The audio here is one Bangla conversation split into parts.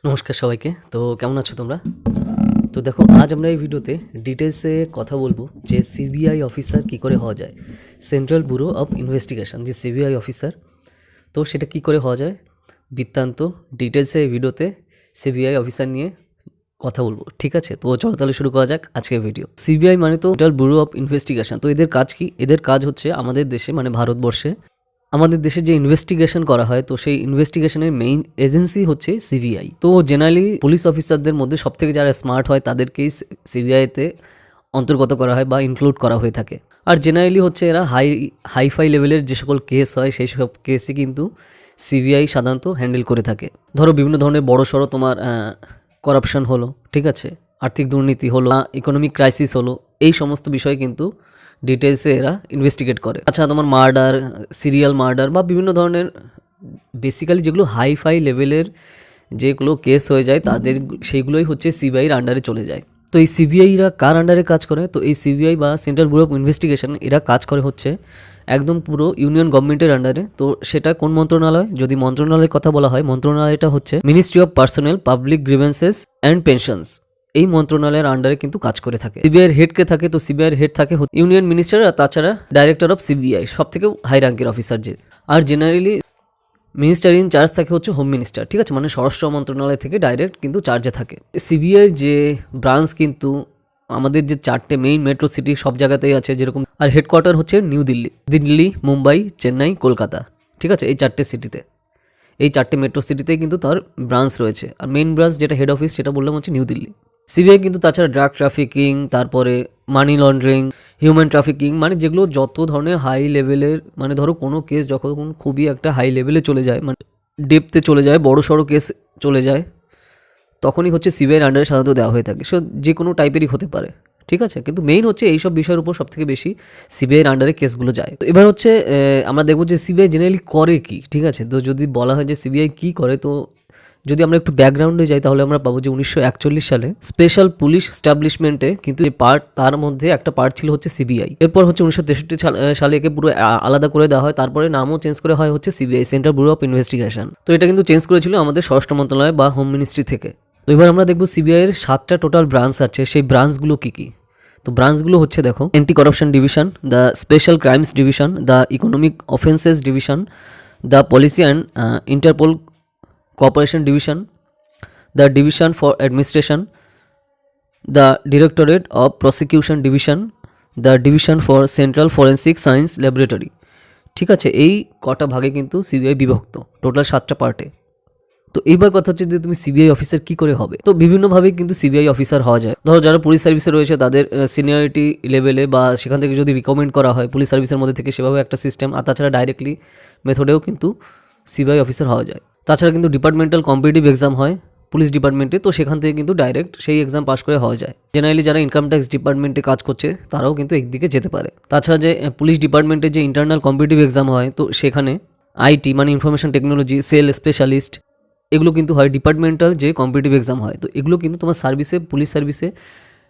নমস্কার সবাইকে। তো কেমন আছো তোমরা? তো দেখো, আজ আমরা এই ভিডিওতে ডিটেলসে কথা বলবো যে সিবিআই অফিসার কি করে হওয়া যায়, সেন্ট্রাল ব্যুরো অফ ইনভেস্টিগেশন যে সিবিআই অফিসার, তো সেটা কি করে হওয়া যায় বৃত্তান্ত ডিটেলসে এই ভিডিওতে সিবিআই অফিসার নিয়ে কথা বলবো। ঠিক আছে, তো চলো তাহলে শুরু করা যাক আজকের ভিডিও। সিবিআই মানে তো সেন্ট্রাল ব্যুরো অফ ইনভেস্টিগেশন। তো এদের কাজ কি? এদের কাজ হচ্ছে আমাদের দেশে মানে ভারতবর্ষে আমাদের দেশে যে ইনভেস্টিগেশন করা হয়, তো সেই ইনভেস্টিগেশনের মেইন এজেন্সি হচ্ছে সিবিআই। তো জেনারেলি পুলিশ অফিসারদের মধ্যে সবথেকে যারা স্মার্ট হয় তাদেরকেই সিবিআইতে অন্তর্গত করা হয় বা ইনক্লুড করা হয়ে থাকে। আর জেনারেলি হচ্ছে এরা হাইফাই লেভেলের যে সকল কেস হয় সেই সব কেসই কিন্তু সিবিআই সাধারণত হ্যান্ডেল করে থাকে। ধরো বিভিন্ন ধরনের বড় সড়ো তোমার করাপশন হলো, ঠিক আছে, আর্থিক দুর্নীতি হলো, ইকোনমিক ক্রাইসিস হলো, এই সমস্ত বিষয় কিন্তু ডিটেলসে এরা ইনভেস্টিগেট করে। আচ্ছা, তোমার মার্ডার, সিরিয়াল মার্ডার বা বিভিন্ন ধরনের বেসিক্যালি যেগুলো হাইফাই লেভেলের যেগুলো কেস হয়ে যায় তাদের সেইগুলোই হচ্ছে সিবিআইয়ের আন্ডারে চলে যায়। তো এই সিবিআইরা কার আন্ডারে কাজ করে? তো এই সিবিআই বা সেন্ট্রাল ব্যুরো অফ ইনভেস্টিগেশন এরা কাজ করে হচ্ছে একদম পুরো ইউনিয়ন গভর্নমেন্টের আন্ডারে। তো সেটা কোন মন্ত্রণালয়? যদি মন্ত্রণালয়ের কথা বলা হয়, মন্ত্রণালয়টা হচ্ছে ministry of personal public grievances and pensions. এই মন্ত্রণালয়ের আন্ডারে কিন্তু কাজ করে থাকে। সিবিআইয়ের হেড কে থাকে? তো সিবিআইয়ের হেড থাকে ইউনিয়ন মিনিস্টার, আর তাছাড়া ডাইরেক্টর অফ সিবিআই, সব থেকে হাই র্যাঙ্কের অফিসার যে। Are generally minister in charge থাকে হচ্ছে হোম মিনিস্টার, ঠিক আছে, মানে স্বরাষ্ট্র মন্ত্রণালয় থেকে ডাইরেক্ট কিন্তু চার্জে থাকে। সিবিআইয়ের যে ব্রাঞ্চ কিন্তু আমাদের যে চারটে মেইন মেট্রো সিটি সব জায়গাতেই আছে যেরকম, আর হেডকোয়ার্টার হচ্ছে নিউ দিল্লি, দিল্লি, মুম্বাই, চেন্নাই, কলকাতা, ঠিক আছে, এই চারটে সিটিতে, এই চারটে মেট্রো সিটিতেই কিন্তু তার ব্রাঞ্চ রয়েছে। আর মেইন ব্রাঞ্চ যেটা হেড অফিস সেটা বললাম হচ্ছে নিউ দিল্লি। সিবিআই কিন্তু তাছাড়া ড্রাগ ট্রাফিকিং, তারপরে মানি লন্ডারিং, হিউম্যান ট্রাফিকিং, মানে যেগুলো যত ধরনের হাই লেভেলের, মানে ধরো কোনো কেস যখন খুবই একটা হাই লেভেলে চলে যায়, মানে ডেপথে চলে যায়, বড় সড়ো কেস চলে যায়, তখনই হচ্ছে সিবিআইয়ের আন্ডারে সাধারণত দেওয়া হয়ে থাকে। সো যে কোনো টাইপেরই হতে পারে, ঠিক আছে, কিন্তু মেইন হচ্ছে এইসব বিষয়ের উপর সবথেকে বেশি সিবিআইয়ের আন্ডারে কেসগুলো যায়। তো এবার হচ্ছে আমরা দেখবো যে সিবিআই জেনারেলি করে কি, ঠিক আছে। তো যদি বলা হয় যে সিবিআই কি করে, তো যদি আমরা একটু ব্যাকগ্রাউন্ডে যাই তাহলে আমরা পাবো যে 1941 সালে স্পেশাল পুলিশ স্টাবলিশমেন্টে কিন্তু যে পার্ট, তার মধ্যে একটা পার্ট ছিল হচ্ছে সিবিআই। এরপর হচ্ছে 1963 সালে একে পুরো আলাদা করে দেওয়া হয়, তারপরে নামও চেঞ্জ করে হয় হচ্ছে CBI, central bureau of investigation. তো এটা কিন্তু চেঞ্জ করেছিল আমাদের স্বরাষ্ট্র মন্ত্রণালয় বা হোম মিনিস্ট্রি থেকে। তো এবার আমরা দেখবো সিবিআইয়ের 7টা টোটাল ব্রাঞ্চ আছে, সেই ব্রাঞ্চগুলো কী কী। তো ব্রাঞ্চগুলো হচ্ছে দেখো, anti corruption division, the special crimes division, the economic offences division, the policy and Interpol cooperation division, the division for administration, the directorate of prosecution division, the division for central forensic science laboratory, ঠিক আছে। এই কটা ভাগে কিন্তু সিবিআই বিভক্ত, টোটাল 7টা পার্টে। তো এইবার কথা হচ্ছে যে তুমি সিবিআই অফিসার কি করে হবে। তো বিভিন্নভাবে কিন্তু সিবিআই অফিসার হওয়া যায়। ধরো যারা পুলিশ সার্ভিসে রয়েছে তাদের সিনিয়রিটি লেভেলে বা সেখান থেকে যদি রিকমেন্ড করা হয় পুলিশ সার্ভিসের মধ্যে থেকে, সেভাবে একটা সিস্টেম। আর তাছাড়া ডাইরেক্টলি মেথডেও কিন্তু সিবিআই অফিসার হওয়া যায়। তাছাড়া কিন্তু ডিপার্টমেন্টাল কম্পিটিটিভ এক্সাম হয় পুলিশ ডিপার্টমেন্টে, তো সেখান থেকে কিন্তু ডাইরেক্ট সেই এক্সাম পাস করে হওয়া যায়। জেনারেলি যারা ইনকাম ট্যাক্স ডিপার্টমেন্টে কাজ করছে তারাও কিন্তু একদিকে যেতে পারে। তাছাড়া যে পুলিশ ডিপার্টমেন্টে যে ইন্টারনাল কম্পিটিটিভ এক্সাম হয়, তো সেখানে আইটি মানে ইনফরমেশন টেকনোলজি, সেল স্পেশালিস্ট, এগুলো কিন্তু হয় ডিপার্টমেন্টাল যে কম্পিটিটিভ এক্সাম হয়। তো এগুলো কিন্তু তোমার সার্ভিসে, পুলিশ সার্ভিসে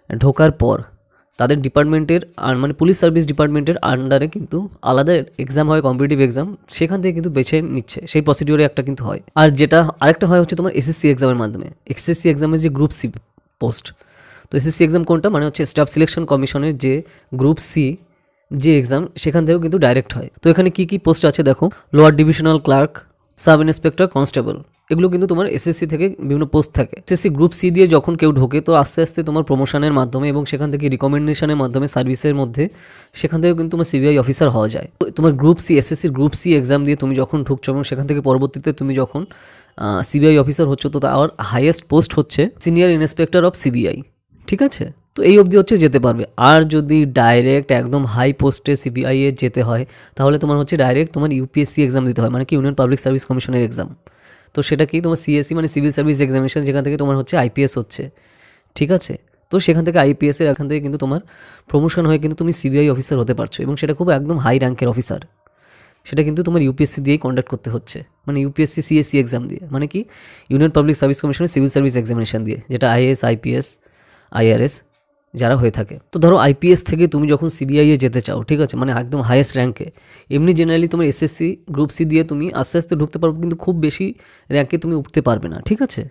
ঢোকার পর তাদের ডিপার্টমেন্টের মানে পুলিশ সার্ভিস ডিপার্টমেন্টের আন্ডারে কিন্তু আলাদা এক্সাম হয়, কম্পিটিটিভ এক্সাম, সেখান থেকে কিন্তু বেছে নিচ্ছে, সেই প্রসিডিওরে একটা কিন্তু হয়। আর যেটা আরেকটা হয় হচ্ছে তোমার এসএসসি এক্সামের মাধ্যমে। এসএসসি এক্সামের যে গ্রুপ সি পোস্ট, তো এসএসসি এক্সাম কোনটা, মানে হচ্ছে স্টাফ সিলেকশন কমিশনের যে গ্রুপ সি যে এক্সাম, সেখান থেকেও কিন্তু ডাইরেক্ট হয়। তো এখানে কি কি পোস্ট আছে দেখো, lower divisional clerk, sub inspector, constable, এগুলো কিন্তু তোমার এসএসসি থেকে বিভিন্ন পোস্ট থাকে। এসএসসি গ্রুপ সি দিয়ে যখন কেউ ঢোকে, তো আস্তে আস্তে তোমার প্রমোশনের মাধ্যমে এবং সেখান থেকে রিকমেন্ডেশনের মাধ্যমে সার্ভিসের মধ্যে, সেখান থেকে কিন্তু তোমার সিবিআই অফিসার হওয়া যায়। তো তোমার গ্রুপ সি, এসএসসির গ্রুপ সি এক্সাম দিয়ে তুমি যখন ঢুকছো এবং সেখান থেকে পরবর্তীতে তুমি যখন সিবিআই অফিসার হচ্ছ, তো তার হাইয়েস্ট পোস্ট হচ্ছে সিনিয়র ইন্সপেক্টর অফ সিবিআই, ঠিক আছে। তো এই অবধি হচ্ছে যেতে পারবে। আর যদি ডাইরেক্ট একদম হাই পোস্টে সিবিআই এ যেতে হয়, তাহলে তোমার হচ্ছে ডাইরেক্ট তোমার ইউপিএসসি এক্সাম দিতে হয়, মানে কি ইউনিয়ন পাবলিক সার্ভিস কমিশনের এক্সাম। তো সেটা কি তোমার সিএসসি মানে সিভিল সার্ভিস এক্সামিনেশন, যেখান থেকে তোমার হচ্ছে আইপিএস হচ্ছে, ঠিক আছে। তো সেখান থেকে আইপিএসের এখান থেকে কিন্তু তোমার প্রমোশন হয়ে কিন্তু তুমি সিবিআই অফিসার হতে পারছো, এবং সেটা খুব একদম হাই র্যাঙ্কের অফিসার। সেটা কিন্তু তোমার ইউপিএসসি দিয়েই কন্ডাক্ট করতে হচ্ছে, মানে ইউপিএসসি সিএসসি এক্সাম দিয়ে, মানে কি ইউনিয়ন পাবলিক সার্ভিস কমিশনের সিভিল সার্ভিস এক্সামিনেশন দিয়ে, যেটা আইএএস, আইপিএস, আইআরএস যারা হয়ে থাকে। তো ধরো আইপিএস থেকে তুমি যখন সিবিআই এ যেতে চাও, ঠিক আছে, মানে একদম হাইয়েস্ট র্যাঙ্কে, এমনি জেনারেলি তোমার এসএসসি গ্রুপ সি দিয়ে তুমি আস্তে আস্তে ঢুকতে পারবে, কিন্তু খুব বেশি র্যাঙ্কে তুমি উঠতে পারবে না, ঠিক আছে,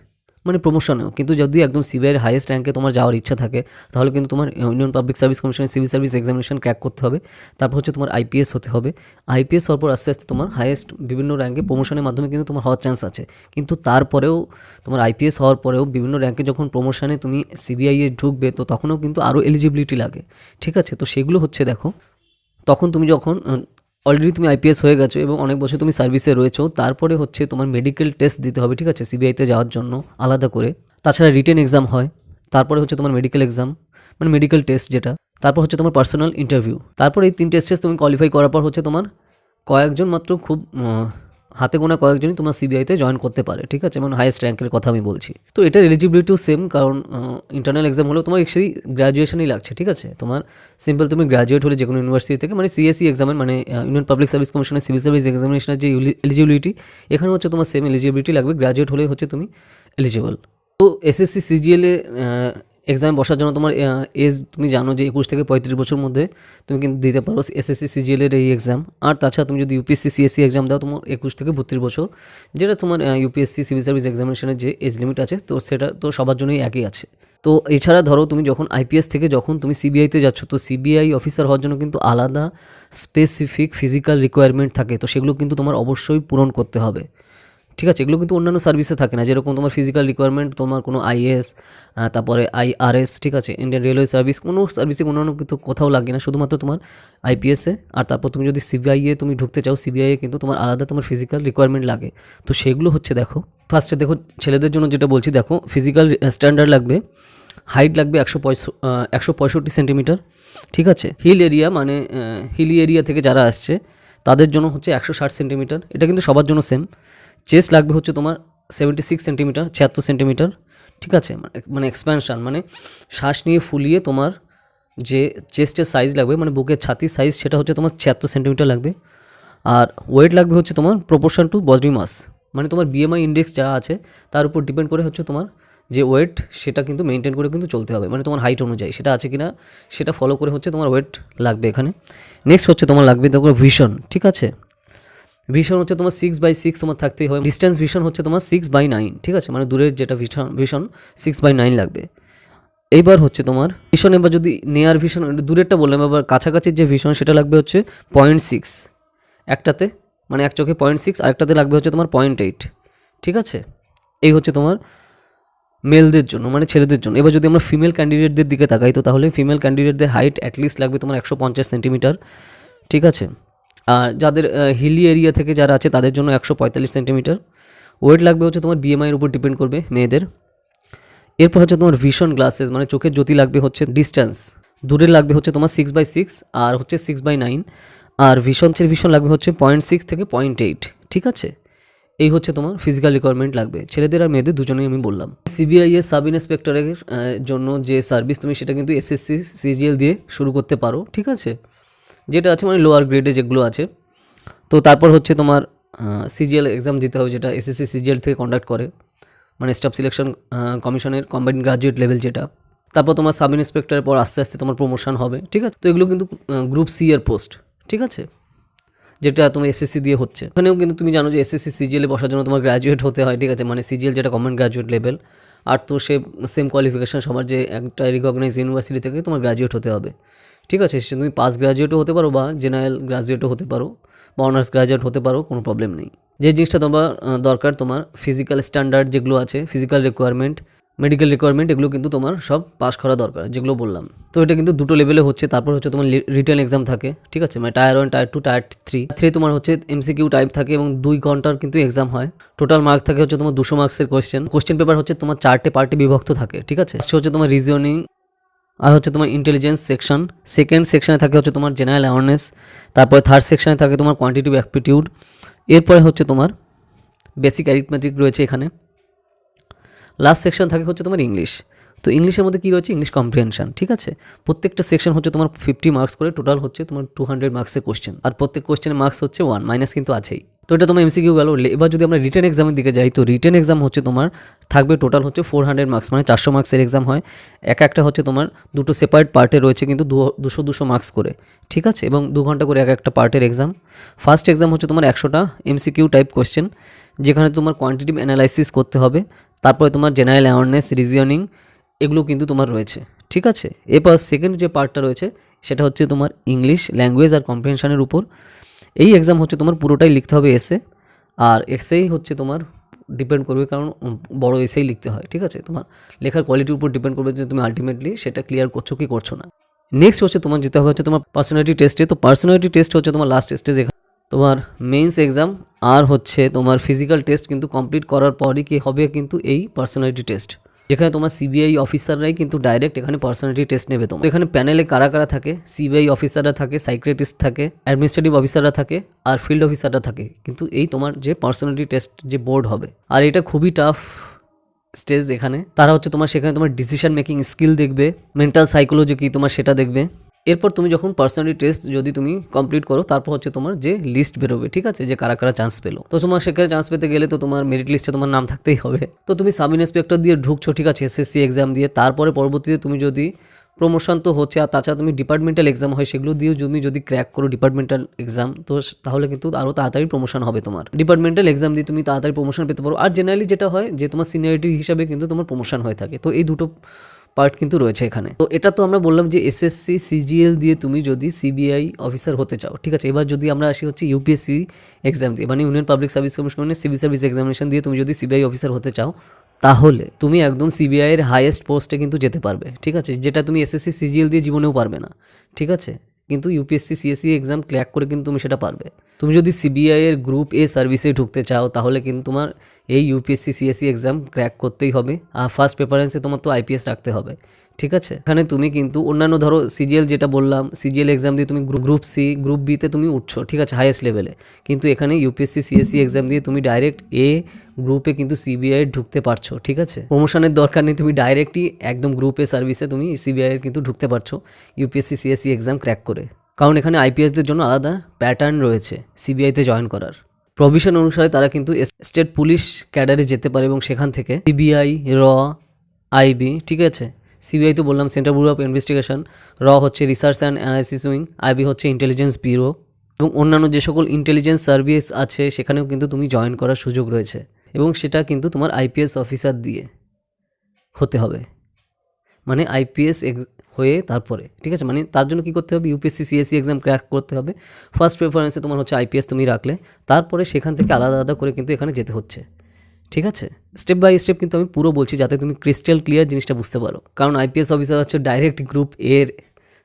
মানে প্রমোশনেও। কিন্তু যদি একদম সিবিআইয়ের হাইয়েস্ট র্যাঙ্কে তোমার যাওয়ার ইচ্ছা থাকে তাহলে কিন্তু তোমার ইউনিয়ন পাবলিক সার্ভিস কমিশনের সিভিল সার্ভিস এক্সামিনেশন ক্র্যাক করতে হবে। তারপর হচ্ছে তোমার আইপিএস হতে হবে। আইপিএস হওয়ার পর আস্তে আস্তে তোমার হাইয়েস্ট বিভিন্ন র্যাঙ্কে প্রমোশনের মাধ্যমে কিন্তু তোমার হওয়ার চান্স আছে। কিন্তু তারপরেও তোমার আইপিএস হওয়ার পরেও বিভিন্ন র্যাঙ্কে যখন প্রমোশনে তুমি সিবিআইয়ে ঢুকবে তো তখনও কিন্তু আরও এলিজিবিলিটি লাগে, ঠিক আছে। তো সেগুলো হচ্ছে দেখো, তখন তুমি যখন অলরেডি তুমি আইপিএস হয়ে গেছো এবং অনেক বছর তুমি সার্ভিসে রয়েছো, তারপরে হচ্ছে তোমার মেডিকেল টেস্ট দিতে হবে, ঠিক আছে, সিবিআইতে যাওয়ার জন্য আলাদা করে। তাছাড়া রিটেন এক্সাম হয়, তারপরে হচ্ছে তোমার মেডিকেল এক্সাম মানে মেডিকেল টেস্ট যেটা, তারপর হচ্ছে তোমার পার্সোনাল ইন্টারভিউ। তারপর এই 3 টেস্টে তুমি কোয়ালিফাই করার পর হচ্ছে তোমার কয়েকজন মাত্র, খুব হাতে গোনা কয়েকজনই তোমার সিবিআইতে জয়েন করতে পারে, ঠিক আছে, মানে হাইয়েস্ট র্যাঙ্কের কথা আমি বলছি। তো এটার এলিজিবিলিটিও সেম, কারণ ইন্টারনাল এক্সাম হলেও তোমার সেই গ্র্যাজুয়েশনই লাগছে, ঠিক আছে। তোমার সিম্পল তুমি গ্র্যাজুয়েট হলে যে কোনো ইউনিভার্সিটি থেকে, মানে সিএসসি এক্সামের মানে ইউনিয়ন পাবলিক সার্ভিস কমিশনের সিভিল সার্ভিস এক্সামিনেশনের যে এলিজিবিলিটি, এখানে হচ্ছে তোমার সেম এলিজিবিলিটি লাগবে, গ্র্যাজুয়েট হলেই হচ্ছে তুমি এলিজিবল। তো এসএসসি সিজিএলে এক্সামে বসার জন্য তোমার এজ তুমি জানো যে 21 থেকে 35 বছর মধ্যে তুমি কিন্তু দিতে পারো এসএসসি সিজিএলের এই এক্সাম। আর তাছাড়া তুমি যদি ইউপিএসসি সিএসসি এক্সাম দাও তোমার 21 থেকে 32 বছর, যেটা তোমার ইউপিএসসি সিভিল সার্ভিস এক্সামিনেশনের যে এজ লিমিট আছে, তো সেটা তো সবার জন্যই একই আছে। তো এছাড়া ধরো তুমি যখন আইপিএস থেকে যখন তুমি সিবিআইতে যাচ্ছ, তো সিবিআই অফিসার হওয়ার জন্য কিন্তু আলাদা স্পেসিফিক ফিজিক্যাল রিকোয়ারমেন্ট থাকে, তো সেগুলো কিন্তু তোমার অবশ্যই পূরণ করতে হবে, ঠিক আছে। এগুলো কিন্তু অন্যান্য সার্ভিসে থাকে না, যেরকম তোমার ফিজিক্যাল রিকোয়ারমেন্ট তোমার কোনো আইএএস, তারপরে আইআরএস, ঠিক আছে, ইন্ডিয়ান রেলওয়ে সার্ভিস, কোনো সার্ভিসে অন্যান্য কিন্তু কোথাও লাগে না, শুধুমাত্র তোমার আইপিএসে। আর তারপর তুমি যদি সিবিআইয়ে তুমি ঢুকতে চাও, সিবিআইয়ে কিন্তু তোমার আলাদা তোমার ফিজিক্যাল রিকোয়ারমেন্ট লাগে। তো সেগুলো হচ্ছে দেখো, ফার্স্টে দেখো ছেলেদের জন্য যেটা বলছি, দেখো ফিজিক্যাল স্ট্যান্ডার্ড লাগবে, হাইট লাগবে 165 সেন্টিমিটার, ঠিক আছে। হিল এরিয়া মানে হিলি এরিয়া থেকে যারা আসছে তাদের জন্য হচ্ছে 160 সেন্টিমিটার, এটা কিন্তু সবার জন্য সেম। চেস্ট লাগবে হচ্ছে তোমার 76 সেন্টিমিটার, 76 সেন্টিমিটার, ঠিক আছে। মানে এক্সপ্যানশান মানে শ্বাস নিয়ে ফুলিয়ে তোমার যে চেস্টের সাইজ লাগবে, মানে বুকের ছাতির সাইজ, সেটা হচ্ছে তোমার 76 সেন্টিমিটার লাগবে। আর ওয়েট লাগবে হচ্ছে তোমার প্রপোর্শন টু বডি মাস, মানে তোমার বিএমআই ইন্ডেক্স যা আছে তার উপর ডিপেন্ড করে হচ্ছে তোমার যে ওয়েট, সেটা কিন্তু মেনটেন করে কিন্তু চলতে হবে, মানে তোমার হাইট অনুযায়ী সেটা আছে কিনা সেটা ফলো করে হচ্ছে তোমার ওয়েট লাগবে এখানে। নেক্সট হচ্ছে তোমার লাগবে তোমার ভিশন, ঠিক আছে। ভিশন হচ্ছে তোমার 6/6 তোমার থাকতেই হবে। ডিস্টেন্স ভিশন হচ্ছে তোমার 6/9, ঠিক আছে, মানে দূরের যেটা ভিশন 6/9 লাগবে। এইবার হচ্ছে তোমার ভিশন, এবার যদি নেয়ার ভিশন দূরেরটা বললাম, এবার কাছাকাছির যে ভিশন সেটা লাগবে হচ্ছে 0.6 একটাতে, মানে এক চোখে 0.6, আরেকটাতে লাগবে হচ্ছে তোমার 0.8, ঠিক আছে। এই হচ্ছে তোমার মেলদের জন্য, মানে ছেলেদের জন্য। এবার যদি আমরা ফিমেল ক্যান্ডিডেটদের দিকে তাকাই, তো তাহলে ফিমেল ক্যান্ডিডেটদের হাইট অ্যাটলিস্ট লাগবে তোমার 150 সেন্টিমিটার, ঠিক আছে। আর যাদের হিলি এরিয়া থেকে যারা আছে তাদের জন্য 145 সেন্টিমিটার। ওয়েট লাগবে হচ্ছে তোমার বিএমআইয়ের উপর ডিপেন্ড করবে মেয়েদের। এরপর হচ্ছে তোমার ভিশন গ্লাসেস, মানে চোখের জ্যোতি লাগবে হচ্ছে ডিস্টেন্স, দূরের লাগবে হচ্ছে তোমার 6/6 আর হচ্ছে 6/9। আর ভিশন লাগবে হচ্ছে 0.6 থেকে 0.8, ঠিক আছে। এই হচ্ছে তোমার ফিজিক্যাল রিকোয়ারমেন্ট লাগবে ছেলেদের আর মেয়েদের দুজনেই আমি বললাম। সিবিআই এর সাব ইন্সপেক্টরের জন্য যে সার্ভিস তুমি সেটা কিন্তু এসএসসি সিজিএল দিয়ে শুরু করতে পারো, ঠিক আছে, যেটা আছে মানে লোয়ার গ্রেডে যেগুলো আছে। তো তারপর হচ্ছে তোমার সিজিএল এক্সাম দিতে হবে, যেটা এসএসসি সিজিএল থেকে কন্ডাক্ট করে, মানে স্টাফ সিলেকশন কমিশনের কম্বাইন্ড গ্রাজুয়েট লেভেল যেটা। তারপর তোমার সাব ইন্সপেক্টরের পর আস্তে আস্তে তোমার প্রমোশন হবে, ঠিক আছে। তো এগুলো কিন্তু গ্রুপ সি এর পোস্ট, ঠিক আছে, যেটা তোমার এসএসসি দিয়ে হচ্ছে। ওখানেও কিন্তু তুমি জানো যে এসএসসি সিজিএলে বসার জন্য তোমার গ্র্যাজুয়েট হতে হয়, ঠিক আছে, মানে সিজিএল যেটা কম্বাইন্ড গ্র্যাজুয়েট লেভেল। আর তো সেম কোয়ালিফিকেশন সবার, যে একটা রিকগনাইজ ইউনিভার্সিটি থেকে তোমার গ্র্যাজুয়েট হতে হবে, ঠিক আছে। সে তুমি পাস গ্র্যাজুয়েটও হতে পারো বা জেনারেল গ্র্যাজুয়েটও হতে পারো বা অনার্স গ্র্যাজুয়েট হতে পারো, কোনো প্রবলেম নেই। যে জিনিসটা তোমার দরকার, তোমার ফিজিক্যাল স্ট্যান্ডার্ড যেগুলো আছে, ফিজিক্যাল রিকোয়ারমেন্ট, মেডিকেল রিকোয়ারমেন্ট, এগুলো কিন্তু তোমার সব পাস করা দরকার, যেগুলো বললাম। তো এটা কিন্তু দুটো লেভেলে হচ্ছে। তারপর হচ্ছে তোমার রিটেন এক্সাম থাকে, ঠিক আছে, মানে টায়ার 1, টায়ার 2, টায়ার 3 তোমার হচ্ছে এমসিকিউ টাইপ থাকে এবং 2 ঘন্টার কিন্তু এক্সাম হয়। টোটাল মার্ক থাকে হচ্ছে তোমার 200 মার্কসের কোশ্চেন পেপার হচ্ছে তোমার 4টে পার্টে বিভক্ত থাকে, ঠিক আছে। হচ্ছে তোমার রিজনিং আর হচ্ছে তোমার ইন্টেলিজেন্স সেকশন। সেকেন্ড সেকশনে থাকে হচ্ছে তোমার জেনারেল অ্যাওয়ারনেস। তারপরে থার্ড সেকশনে থাকে তোমার কোয়ান্টিটিভ অ্যাপটিটিউড। এরপরে হচ্ছে তোমার বেসিক অ্যারিথমেটিক রয়েছে এখানে। লাস্ট সেকশন থাকে হচ্ছে তোমার ইংলিশ। তো ইংলিশের মধ্যে কী রয়েছে, ইংলিশ কম্প্রিহেনশন, ঠিক আছে। প্রত্যেকটা সেকশন হচ্ছে তোমার 50 মার্কস করে, টোটাল হচ্ছে তোমার 200 মার্কসের কোশ্চেন। আর প্রত্যেক কোশ্চেনের মার্কস হচ্ছে 1, মাইনাস কিন্তু আছেই। তো এটা তোমার এমসিকিউ গেল। এবার যদি আমরা রিটেন এক্সামের দিকে যাই, তো রিটেন এক্সাম হচ্ছে তোমার থাকবে টোটাল হচ্ছে 400 মার্কস, মানে 400 মার্কসের এক্সাম হয়। একটা হচ্ছে তোমার দুটো সেপারেট পার্টে রয়েছে, কিন্তু 200 মার্কস করে, ঠিক আছে, এবং 2 ঘন্টা করে একটা পার্টের এক্সাম। ফার্স্ট এক্সাম হচ্ছে তোমার 100টা এমসিকিউ টাইপ কোয়েশ্চেন, যেখানে তোমার কোয়ান্টিটিভ অ্যানালাইসিস করতে হবে। তারপরে তোমার জেনারেল অ্যাওয়ারনেস, রিজনিং, এগুলো কিন্তু তোমার রয়েছে, ঠিক আছে। এরপর সেকেন্ড যে পার্টটা রয়েছে সেটা হচ্ছে তোমার ইংলিশ ল্যাঙ্গুয়েজ আর কম্প্রিহেনশনের উপর। এই এক্সাম হচ্ছে তোমার পুরোটাই লিখতে হবে এসে, আর এসেই হচ্ছে তোমার ডিপেন্ড করবে, কারণ বড় এসেই লিখতে হয়, ঠিক আছে। তোমার লেখার কোয়ালিটির উপর ডিপেন্ড করবে যে তুমি আলটিমেটলি সেটা ক্লিয়ার করছো কি করছো না। নেক্সট হচ্ছে তোমার যেতে হবে হচ্ছে তোমার পার্সোনালিটি টেস্টে। তো পার্সোনালিটি টেস্ট হচ্ছে তোমার লাস্ট স্টেজ, এখানে তোমার মেইনস এক্সাম আর হচ্ছে তোমার ফিজিক্যাল টেস্ট কিন্তু কমপ্লিট করার পরই কি হবে কিন্তু এই পার্সোনালিটি টেস্ট, যেখানে তোমার সিবিআই অফিসাররাই কিন্তু ডাইরেক্ট এখানে পার্সোনালিটি টেস্ট নেবে। তোমার এখানে প্যানেলে কারা কারা থাকে, সিবিআই অফিসাররা থাকে, সাইকিয়াট্রিস্ট থাকে, অ্যাডমিনিস্ট্রেটিভ অফিসাররা থাকে, আর ফিল্ড অফিসাররা থাকে, কিন্তু এই তোমার যে পার্সোনালিটি টেস্ট যে বোর্ড হবে, আর এটা খুবই টাফ স্টেজ। এখানে তারা হচ্ছে তোমার সেখানে তোমার ডিসিশন মেকিং স্কিল দেখবে, মেন্টাল সাইকোলজি কি তোমার সেটা দেখবে। এরপর তুমি যখন পার্সোনালিটি টেস্ট যদি তুমি কমপ্লিট করো, তারপর হচ্ছে তোমার যে লিস্ট বেরোবে, ঠিক আছে, যে কারা কারা চান্স পেলো। তো তোমার সেখানে চান্স পেতে গেলে তো তোমার মেরিট লিস্টে তোমার নাম থাকতেই হবে। তো তুমি সাব ইন্সপেক্টর দিয়ে ঢুকছো, ঠিক আছে, এসএসসি এক্সাম দিয়ে। তারপরে পরবর্তীতে তুমি যদি প্রমোশন তো হচ্ছে, আর তাছাড়া তুমি ডিপার্টমেন্টাল এক্সাম হয় সেগুলো দিয়েও তুমি যদি ক্র্যাক করো ডিপার্টমেন্টাল এক্সাম, তো তাহলে কিন্তু আরও তাড়াতাড়ি প্রমোশন হবে। তোমার ডিপার্টমেন্টাল এক্সাম দিয়ে তুমি তাড়াতাড়ি প্রমোশন পেতে পারো। আর জেনারেলি যেটা হয় যে তোমার সিনিয়রিটি হিসাবে কিন্তু তোমার প্রমোশন হয়ে থাকে। তো এই দুটো পার্ট কিন্তু রয়েছে এখানে। তো এটা তো আমরা বললাম যে এসএসসি সিজিএল দিয়ে তুমি যদি সিবিআই অফিসার হতে চাও, ঠিক আছে। এবার যদি আমরা আসি হচ্ছে ইউপিএসসি এক্সাম দিয়ে, মানে ইউনিয়ন পাবলিক সার্ভিস কমিশনের সিভিল সার্ভিস এক্সামিনেশন দিয়ে তুমি যদি সিবিআই অফিসার হতে চাও, তাহলে তুমি একদম সিবিআইয়ের হাইয়েস্ট পোস্টে কিন্তু যেতে পারবে, ঠিক আছে, যেটা তুমি এসএসসি সিজিএল দিয়ে জীবনেও পারবে না, ঠিক আছে। কিন্তু ইউপিএসসি সিএসসি এক্সাম ক্র্যাক করে কিন্তু তুমি সেটা পারবে। তুমি যদি সিবিআইয়ের গ্রুপ এ সার্ভিসে ঢুকতে চাও, তাহলে কিন্তু তোমার এই ইউপিএসসি সিএসসি এক্সাম ক্র্যাক করতেই হবে। আর ফার্স্ট প্রেফারেন্সে তোমার তো আইপিএস রাখতে হবে, ঠিক আছে। এখানে তুমি কিন্তু অন্যান্য ধরো সিজিএল যেটা বললাম, সিজিএল এক্সাম দিয়ে তুমি গ্রুপ সি গ্রুপ বিতে তুমি উঠছো, ঠিক আছে, হাইয়েস্ট লেভেলে। কিন্তু এখানে ইউপিএসসি সিএসসি এক্সাম দিয়ে তুমি ডাইরেক্ট এ গ্রুপে কিন্তু সিবিআই ঢুকতে পারছো, ঠিক আছে। প্রমোশনের দরকার নেই, তুমি ডাইরেক্টই একদম গ্রুপ এ সার্ভিসে তুমি সিবিআইয়ের কিন্তু ঢুকতে পারছো ইউপিএসসি সিএসসি এক্সাম ক্র্যাক করে। কারণ এখানে আইপিএসদের জন্য আলাদা প্যাটার্ন রয়েছে সিবিআইতে জয়েন করার। প্রভিশন অনুসারে তারা কিন্তু স্টেট পুলিশ ক্যাডারে যেতে পারে, এবং সেখান থেকে সিবিআই, র, আইবি, ঠিক আছে। সিবিআই তো বললাম সেন্ট্রাল ব্যুরো অফ ইনভেস্টিগেশন, র হচ্ছে research and analysis wing, IB হচ্ছে ইন্টেলিজেন্স ব্যুরো, এবং অন্যান্য যে সকল ইন্টেলিজেন্স সার্ভিস আছে সেখানেও কিন্তু তুমি জয়েন করার সুযোগ রয়েছে, এবং সেটা কিন্তু তোমার আইপিএস অফিসার দিয়ে হতে হবে, মানে আইপিএস হয়ে তারপরে, ঠিক আছে। মানে তার জন্য কী করতে হবে, ইউপিএসসি সিএসসি এক্সাম ক্র্যাক করতে হবে। ফার্স্ট প্রেফারেন্সে তোমার হচ্ছে আইপিএস তুমি রাখলে, তারপরে সেখান থেকে আলাদা আলাদা করে কিন্তু এখানে যেতে হচ্ছে, ঠিক আছে। স্টেপ বাই স্টেপ কিন্তু আমি পুরো বলছি, যাতে তুমি ক্রিস্টাল ক্লিয়ার জিনিসটা বুঝতে পারো। কারণ আইপিএস অফিসার হচ্ছে ডাইরেক্ট গ্রুপ এর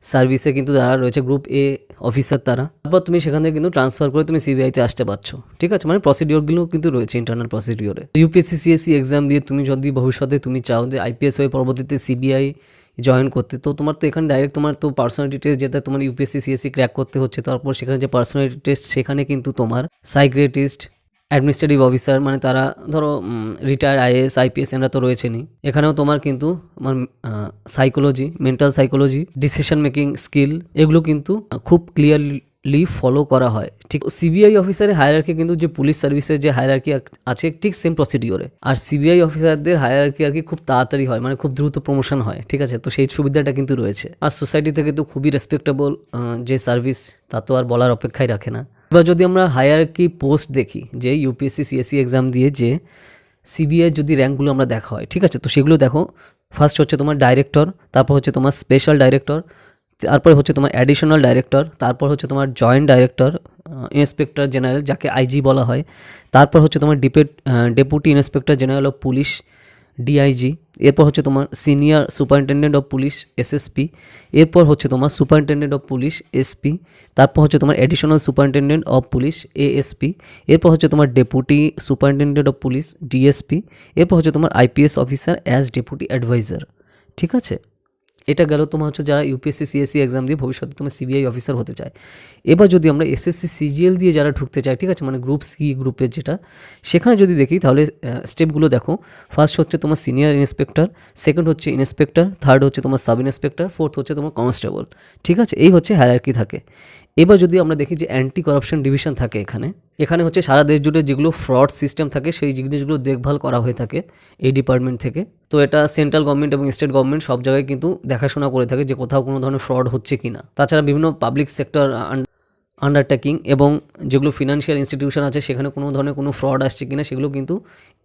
সার্ভিসে কিন্তু যারা রয়েছে গ্রুপ এ অফিসার, তারা তারপর তুমি সেখান থেকে কিন্তু ট্রান্সফার করে তুমি সিবিআইতে আসতে পারছো, ঠিক আছে। মানে প্রসিডিওরগুলো কিন্তু রয়েছে ইন্টারনাল প্রসিডিওরে। ইউপিএসসি সিএসসি এক্সাম দিয়ে তুমি যদি ভবিষ্যতে তুমি চাও যে আইপিএস হয়ে পরবর্তীতে সিবিআই জয়েন করতে, তো তোমার তো এখানে ডাইরেক্ট তোমার তো পার্সোনালিটি টেস্ট, যেটা তোমার ইউপিএসসি সিএসসি ক্র্যাক করতে হচ্ছে, তারপর সেখানে যে পার্সোনালিটি টেস্ট, সেখানে কিন্তু তোমার সাইকিয়াট্রিস্ট, অ্যাডমিনিস্ট্রেটিভ অফিসার, মানে তারা ধরো রিটায়ার আইএএস আইপিএস এরা তো রয়েছেনই, এখানেও তোমার কিন্তু আমার psychology, mental psychology, decision making skill, এগুলো কিন্তু খুব ক্লিয়ারলি ফলো করা হয়, ঠিক। সিবিআই অফিসারের হায়ারার্কি কিন্তু যে পুলিশ সার্ভিসের যে হায়ারার্কি আছে ঠিক সেম প্রসিডিওরে, আর সিবিআই অফিসারদের হায়ারার্কি আর কি খুব তাড়াতাড়ি হয়, মানে খুব দ্রুত প্রমোশন হয়, ঠিক আছে। তো সেই সুবিধাটা কিন্তু রয়েছে। আর সোসাইটি থেকে তো খুবই রেসপেক্টেবল যে সার্ভিস, তা তো আর বলার অপেক্ষাই রাখে না। এবার যদি আমরা হায়ারার্কি পোস্ট দেখি, যে ইউপিএসসি সিএসসি এক্সাম দিয়ে যে সিবিআই যদি র্যাঙ্কগুলো আমরা দেখা হয়, ঠিক আছে, তো সেগুলো দেখো। ফার্স্ট হচ্ছে তোমার ডাইরেক্টর, তারপর হচ্ছে তোমার স্পেশাল ডাইরেক্টর, তারপর হচ্ছে তোমার অ্যাডিশনাল ডাইরেক্টর, তারপর হচ্ছে তোমার জয়েন্ট ডাইরেক্টর, ইন্সপেক্টর জেনারেল যাকে আইজি বলা হয়, তারপর হচ্ছে তোমার deputy inspector general of police DIG, এরপর হচ্ছে তোমার senior superintendent of police SSP, এরপর হচ্ছে তোমার সুপারিনটেন্ডেন্ট অফ পুলিশ এসপি, তারপর হচ্ছে তোমার additional superintendent of police ASP, এরপর হচ্ছে তোমার deputy superintendent of police DSP, এরপর হচ্ছে তোমার IPS officer as deputy adviser, ঠিক আছে। এটা গেল তোমার হচ্ছে যারা ইউপিএসসি সিএসসি এক্সাম দিয়ে ভবিষ্যতে তোমার সিবিআই অফিসার হতে চায়। এবার যদি আমরা এসএসসি সিজিএল দিয়ে যারা ঢুকতে চায়, ঠিক আছে, মানে গ্রুপ সি গ্রুপের যেটা, সেখানে যদি দেখি তাহলে স্টেপগুলো দেখো। ফার্স্ট হচ্ছে তোমার সিনিয়র ইন্সপেক্টর, সেকেন্ড হচ্ছে ইন্সপেক্টর, থার্ড হচ্ছে তোমার সাব ইন্সপেক্টর, ফোর্থ হচ্ছে তোমার কনস্টেবল, ঠিক আছে, এই হচ্ছে হায়ারার্কি থাকে। এবার যদি আমরা দেখি যে অ্যান্টি করাপশন ডিভিশন থাকে এখানে হচ্ছে সারা দেশ জুড়ে যেগুলো ফ্রড সিস্টেম থাকে সেই জিনিসগুলো দেখভাল করা হয়ে থাকে এই ডিপার্টমেন্ট থেকে। তো এটা সেন্ট্রাল গভর্নমেন্ট এবং স্টেট গভর্নমেন্ট সব জায়গায় কিন্তু দেখাশোনা করে থাকে যে কোথাও কোনো ধরনের ফ্রড হচ্ছে কিনা। তাছাড়া বিভিন্ন পাবলিক সেক্টর আন্ডারটেকিং এবং যেগুলো ফিনান্সিয়াল ইনস্টিটিউশন আছে সেখানে কোনো ধরনের কোনো ফ্রড আসছে কিনা সেগুলো কিন্তু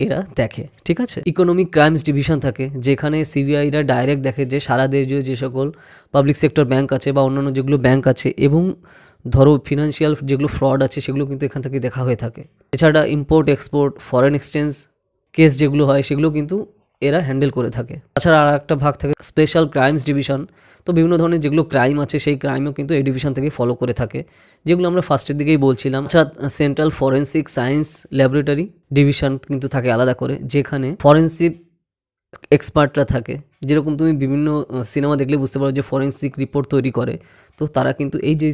এরা দেখে, ঠিক আছে। ইকোনমিক ক্রাইমস ডিভিশন থাকে যেখানে সিবিআইরা ডাইরেক্ট দেখে যে সারা দেশ জুড়ে যে সকল পাবলিক সেক্টর ব্যাংক আছে বা অন্যান্য যেগুলো ব্যাংক আছে এবং ধরো ফিনান্সিয়াল যেগুলো ফ্রড আছে সেগুলো কিন্তু এখান থেকে দেখা হয়ে থাকে। এছাড়া import export foreign exchange case যেগুলো হয় সেগুলো কিন্তু এরা হ্যান্ডেল করে থাকে। তাছাড়া আর একটা ভাগ থাকে স্পেশাল ক্রাইমস ডিভিশন। তো বিভিন্ন ধরনের যেগুলো ক্রাইম আছে সেই ক্রাইমও কিন্তু এই ডিভিশন থেকে ফলো করে থাকে, যেগুলো আমরা ফার্স্টের দিকেই বলছিলাম। আচ্ছা, central forensic science laboratory division কিন্তু থাকে আলাদা করে, যেখানে ফরেন্সিক এক্সপার্টরা থাকে। যেরকম তুমি বিভিন্ন সিনেমা দেখলে বুঝতে পারো যে ফরেন্সিক রিপোর্ট তৈরি করে, তো তারা কিন্তু এই যে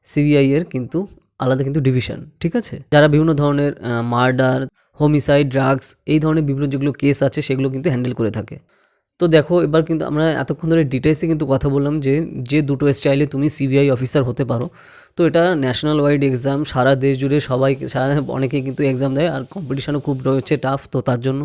সিবিআই এর কিন্তু আলাদা কিন্তু ডিভিশন, ঠিক আছে, যারা বিভিন্ন ধরনের মার্ডার, হোমিসাইড, ড্রাগস এই ধরনের বিভিন্ন যেগুলো কেস আছে সেগুলো কিন্তু হ্যান্ডেল করে থাকে। তো দেখো এবার কিন্তু আমরা এতক্ষণ ধরে ডিটেলসে কিন্তু কথা বললাম যে দুটো স্টাইলে তুমি সিবিআই অফিসার হতে পারো। তো এটা ন্যাশনাল ওয়াইড এক্সাম, সারা দেশ জুড়ে অনেকেই কিন্তু এক্সাম দেয়, আর কম্পিটিশানও খুব রয়েছে টাফ। তো তার জন্য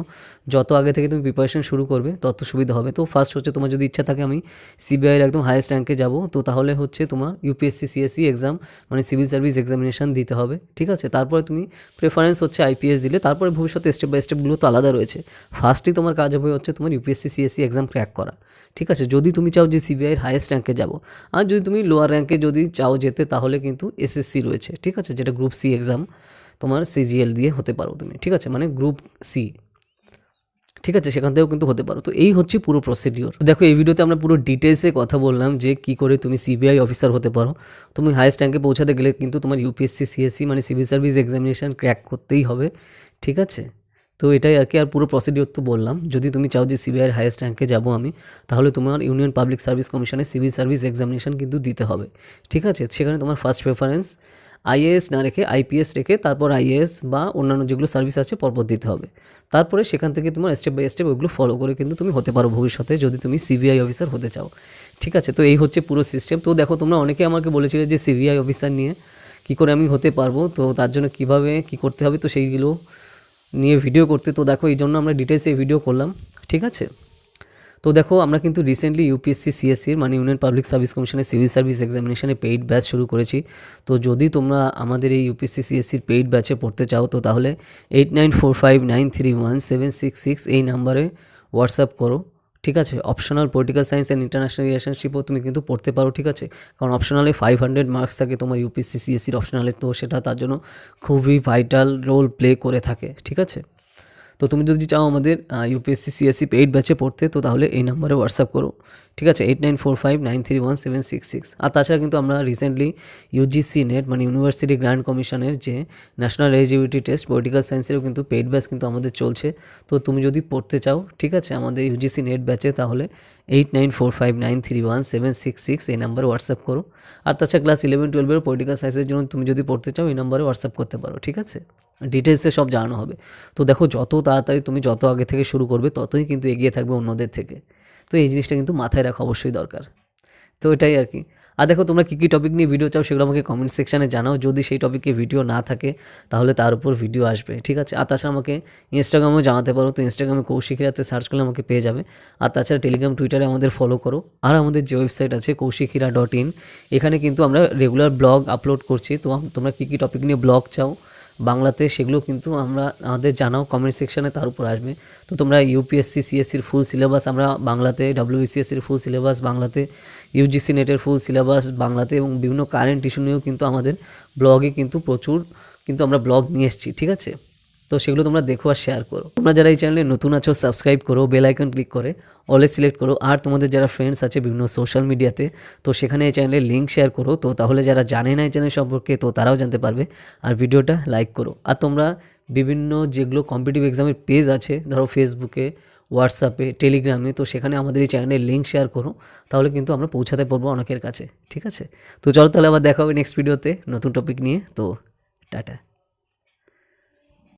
যত আগে থেকে তুমি প্রিপারেশন শুরু করবে তত সুবিধা হবে। তো ফার্স্ট হচ্ছে তোমার যদি ইচ্ছা থাকে আমি সিবিআইয়ের একদম হাইয়েস্ট র্যাঙ্কে যাব, তো তাহলে হচ্ছে তোমার ইউপিএসসি সিএসসি এক্সাম মানে সিভিল সার্ভিস এক্সামিনেশান দিতে হবে, ঠিক আছে। তারপরে তুমি প্রেফারেন্স হচ্ছে আইপিএস দিলে, তারপরে ভবিষ্যতে স্টেপ বাই স্টেপগুলো তো আলাদা রয়েছে। ফার্স্টই তোমার কাজ হবে হচ্ছে তোমার ইউপিএসসি সিএসসি এক্সাম ক্র্যাক করা, ঠিক আছে, যদি তুমি চাও যে সিবিআইয়ের হাইয়েস্ট র্যাঙ্কে যাবো। আর যদি তুমি লোয়ার র্যাঙ্কে যদি চাও যেতে তাহলে কিন্তু এসএসসি রয়েছে, ঠিক আছে, যেটা গ্রুপ সি এক্সাম তোমার সিজিএল দিয়ে হতে পারো তুমি, ঠিক আছে, মানে গ্রুপ সি, ঠিক আছে, সেখান থেকেও কিন্তু হতে পারো। তো এই হচ্ছে পুরো প্রসিডিওর। দেখো এই ভিডিওতে আমরা পুরো ডিটেলসে কথা বললাম যে কী করে তুমি সিবিআই অফিসার হতে পারো। তুমি হাইয়েস্ট র্যাঙ্কে পৌঁছাতে গেলে কিন্তু তোমার ইউপিএসসি সিএসসি মানে সিভিল সার্ভিস এক্সামিনেশান ক্র্যাক করতেই হবে, ঠিক আছে। তো এটাই আর কি, আর পুরো প্রসিডিওর তো বললাম। যদি তুমি চাও যে সিবিআইয়ের হাইয়েস্ট র্যাঙ্কে যাবো আমি, তাহলে তোমার ইউনিয়ন পাবলিক সার্ভিস কমিশনের সিভিল সার্ভিস এক্সামিনেশান কিন্তু দিতে হবে, ঠিক আছে। সেখানে তোমার ফার্স্ট প্রেফারেন্স আইএএস না রেখে আইপিএস রেখে তারপর আইএএস বা অন্যান্য যেগুলো সার্ভিস আছে পরপর দিতে হবে। তারপরে সেখান থেকে তোমার স্টেপ বাই স্টেপ ওইগুলো ফলো করে কিন্তু তুমি হতে পারো ভবিষ্যতে, যদি তুমি সিবিআই অফিসার হতে চাও, ঠিক আছে। তো এই হচ্ছে পুরো সিস্টেম। তো দেখো তোমরা অনেকে আমাকে বলেছিলে যে সিবিআই অফিসার নিয়ে কী করে আমি হতে পারবো, তো তার জন্য কীভাবে কী করতে হবে, তো সেইগুলো নিয়ে ভিডিও করতে। তো দেখো এই জন্য আমরা ডিটেলসে ভিডিও করলাম, ঠিক আছে। তো দেখো আমরা কিন্তু রিসেন্টলি ইউপিএসসি সিএসসির মানে ইউনিয়ন পাবলিক সার্ভিস কমিশনের সিভিল সার্ভিস এক্সামিনেশনে পেইড ব্যাচ শুরু করেছি। তো যদি তোমরা আমাদের এই ইউপিএসসি সিএসসির পেইড ব্যাচে পড়তে চাও, তো তাহলে 8945931766 এই নাম্বারে হোয়াটসঅ্যাপ করো, ঠিক আছে। Optional political science and international রিলেশনশিপও তুমি কিন্তু পড়তে পারো, ঠিক আছে, কারণ অপশনালে 500 মার্কস থাকে তোমার ইউপিএসসি সিএসসির অপশনালে, তো সেটা তার জন্য খুবই ভাইটাল রোল প্লে করে থাকে, ঠিক আছে। তো তুমি যদি চাও আমাদের ইউপিএসসি সিএসসি পেইড ব্যাচে পড়তে, তো তাহলে এই নাম্বারে হোয়াটসঅ্যাপ করো, ঠিক আছে, 8945931766। আর তাছাড়া কিন্তু আমরা রিসেন্টলি ইউজিসি নেট মানে ইউনিভার্সিটি গ্র্যান্ড কমিশনের যে ন্যাশনাল এলিজিবিলিটি টেস্ট পলিটিক্যাল সায়েন্সেরও কিন্তু পেইড ব্যাচ কিন্তু আমাদের চলছে। তো তুমি যদি পড়তে চাও, ঠিক আছে, আমাদের ইউজিসি নেট ব্যাচে, তাহলে 8945931766 এই নাম্বারে হোয়াটসঅ্যাপ করো। আর তাছাড়া ক্লাস 11-12 পলিটিক্যাল সায়েন্সের জন্য তুমি যদি পড়তে চাও এই নাম্বারে হোয়াটসঅ্যাপ করতে পারো, ঠিক আছে, ডিটেলসে সব জানানো হবে। তো দেখো যত তাড়াতাড়ি তুমি যত আগে থেকে শুরু করবে ততই কিন্তু এগিয়ে থাকবে অন্যদের থেকে। তো এই জিনিসটা কিন্তু মাথায় রাখা অবশ্যই দরকার। তো এটাই আর কি। আর দেখো তোমরা কী কী টপিক নিয়ে ভিডিও চাও সেগুলো আমাকে কমেন্ট সেকশানে জানাও। যদি সেই টপিকে ভিডিও না থাকে তাহলে তার উপর ভিডিও আসবে, ঠিক আছে। আর তাছাড়া আমাকে ইনস্টাগ্রামেও জানাতে পারো। তো ইনস্টাগ্রামে কৌশিক হিরাতে সার্চ করলে আমাকে পেয়ে যাবে। আর তাছাড়া টেলিগ্রাম টুইটারে আমাদের ফলো করো। আর আমাদের যে ওয়েবসাইট আছে kaushikira.in, এখানে কিন্তু আমরা রেগুলার ব্লগ আপলোড করছি। তো তোমরা কী কী টপিক নিয়ে ব্লগ চাও বাংলাতে সেগুলো কিন্তু আমাদের জানাও কমেন্ট সেকশানে, তার উপর আসবে। তো তোমরা ইউপিএসসি সিএসসির ফুল সিলেবাস আমরা বাংলাতে, ডব্লিউবিসিএসসির ফুল সিলেবাস বাংলাতে, ইউজিসি নেটের ফুল সিলেবাস বাংলাতে এবং বিভিন্ন কারেন্ট ইস্যু নিয়েও কিন্তু আমাদের ব্লগে কিন্তু প্রচুর কিন্তু আমরা ব্লগ নিয়ে এসেছি, ঠিক আছে। তো সেগুলো তোমরা দেখো আর শেয়ার করো। তোমরা যারা এই চ্যানেলে নতুন আছো সাবস্ক্রাইব করো, বেল আইকন ক্লিক করে অলে সিলেক্ট করো। আর তোমাদের যারা ফ্রেন্ডস আছে বিভিন্ন সোশ্যাল মিডিয়াতে, তো সেখানে এই চ্যানেলের লিঙ্ক শেয়ার করো। তো তাহলে যারা জানে না এই চ্যানেল সম্পর্কে তো তারাও জানতে পারবে। আর ভিডিওটা লাইক করো। আর তোমরা বিভিন্ন যেগুলো কম্পিটিটিভ এক্সামের পেজ আছে ধরো ফেসবুকে, হোয়াটসঅ্যাপে, টেলিগ্রামে, তো সেখানে আমাদের এই চ্যানেলের লিঙ্ক শেয়ার করো, তাহলে কিন্তু আমরা পৌঁছাতে পারবো অনেকের কাছে। ঠিক আছে, তো চলো তাহলে আবার দেখা হবে নেক্সট ভিডিওতে নতুন টপিক নিয়ে। তো টাটা।